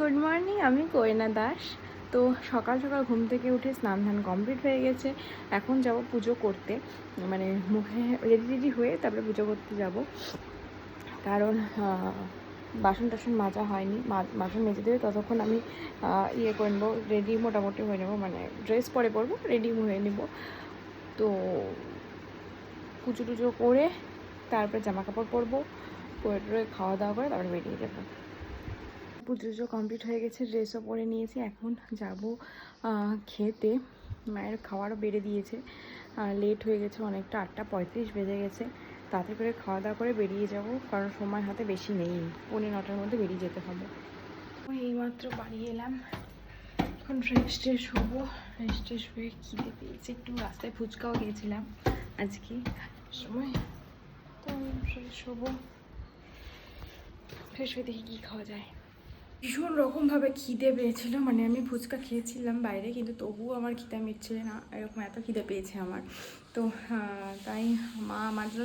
Good morning, আমি কোয়েনা দাস। তো সকাল সকাল ঘুম থেকে উঠে স্নান ধান কমপ্লিট হয়ে গেছে। এখন যাব পুজো করতে, মানে মুখে রেডি হয়ে তারপরে পুজো করতে যাব। কারণ বাসন টাসন মাজা হয়নি, বাসন মেজে দেবে ততক্ষণ আমি ইয়ে করে নেবো, রেডি মোটামুটি হয়ে নেবো, মানে ড্রেস পরে পরবো, রেডি হয়ে নেব। তো পুজো টুজো করে তারপরে জামা কাপড় পরবো, পরে খাওয়া দাওয়া করে তারপরে বেরিয়ে যাবো। পুজো কমপ্লিট হয়ে গেছে, ড্রেসও পরে নিয়েছি। এখন যাব খেতে। মায়ের খাওয়ারও বেড়ে দিয়েছে, লেট হয়ে গেছে অনেকটা, 8:35 বেজে গেছে। তাতে করে খাওয়া দাওয়া করে বেরিয়ে যাব, কারণ সময় হাতে বেশি নেই, 8:45-9টার মধ্যে বেরিয়ে যেতে হবে। এইমাত্র বাড়ি এলাম, এখন রেস্ট হবো। রেস্ট হয়ে খিদে পেয়েছে একটু, রাস্তায় ফুচকাও খেয়েছিলাম আজকে সময়। তো আমি ফ্রেশ হবো, ফ্রেশ হয়ে দেখি কী খাওয়া যায়। ভীষণ রকমভাবে খিদে পেয়েছিল, মানে আমি ফুচকা খেয়েছিলাম বাইরে, কিন্তু তবুও আমার খিদে মিটছিল না, এরকম এত খিদে পেয়েছে আমার। তো তাই মা আমার জন্য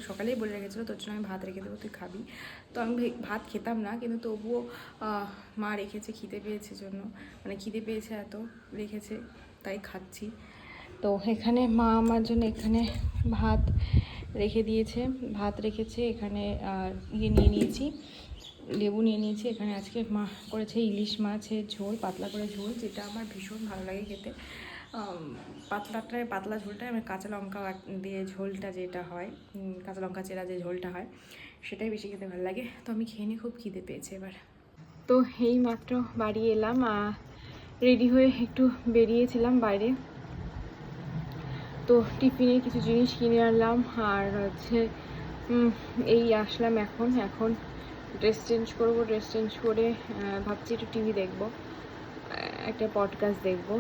সকালেই বলে রেখেছিলো তোর জন্য আমি ভাত রেখে দেবো, তুই খাবি। তো আমি ভাত খেতাম না, কিন্তু তবুও মা রেখেছে খিদে পেয়েছে জন্য, মানে খিদে পেয়েছে এত রেখেছে, তাই খাচ্ছি। তো এখানে মা আমার জন্য এখানে ভাত রেখেছে, এখানে ইয়ে নিয়ে নিয়েছি, লেবু নিয়ে নিয়েছি। এখানে আজকে মা করেছে ইলিশ মাছের ঝোল, পাতলা করে ঝোল, যেটা আমার ভীষণ ভালো লাগে খেতে। পাতলা ঝোলটায় আমি কাঁচা লঙ্কা দিয়ে ঝোলটা যেটা হয়, কাঁচা লঙ্কা চেরা যে ঝোলটা হয়, সেটাই বেশি খেতে ভালো লাগে। তো আমি খেয়ে নিয়ে খুব খিদে পেয়েছে এবার। তো এই মাত্র বাড়ি এলাম, রেডি হয়ে একটু বেরিয়েছিলাম বাইরে। তো টিফিনে কিছু জিনিস কিনে আনলাম, আর হচ্ছে এই আসলাম এখন ড্রেস চেঞ্জ করবো। ড্রেস চেঞ্জ করে ভাবছি একটু টিভি দেখবো, একটা পডকাস্ট দেখবো।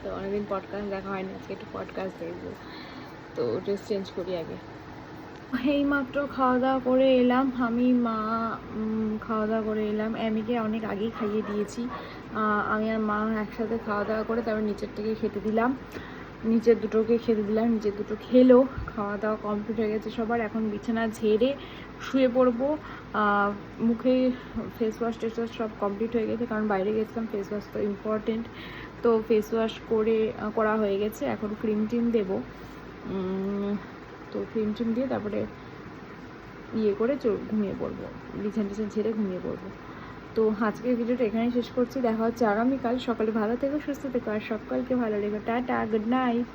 তো অনেকদিন পডকাস্ট দেখা হয়নি, আজকে একটু পডকাস্ট দেখবো। তো ড্রেস চেঞ্জ করি আগে। এইমাত্র খাওয়া দাওয়া করে এলাম, আমি মা খাওয়া দাওয়া করে এলাম। অ্যামিকে অনেক আগেই খাইয়ে দিয়েছি, আমি আর মা একসাথে খাওয়া দাওয়া করে তারপর নিচের দুটোকে খেতে দিলাম। নিচের দুটো খেলো, খাওয়া দাওয়া কমপ্লিট হয়ে গেছে সবার। এখন বিছানা ঝেড়ে শুয়ে পড়বো। মুখে ফেস ওয়াশ সব কমপ্লিট হয়ে গেছে, কারণ বাইরে গেছিলাম, ফেস ওয়াশ তো ইম্পর্টেন্ট। তো ফেস ওয়াশ করা হয়ে গেছে, এখন ক্রিম টিম দেবো। তো ক্রিম টিম দিয়ে তারপরে ইয়ে করে ঘুমিয়ে পড়বো, বিছানা ঝেড়ে ঘুমিয়ে পড়বো। তো আজকের ভিডিওটা এখানেই শেষ করছি, দেখা হচ্ছে আগামীকাল সকালে। ভালো থেকো, সুস্থ থেকো, আর সকলকে ভালো রেখো। Tata, good night.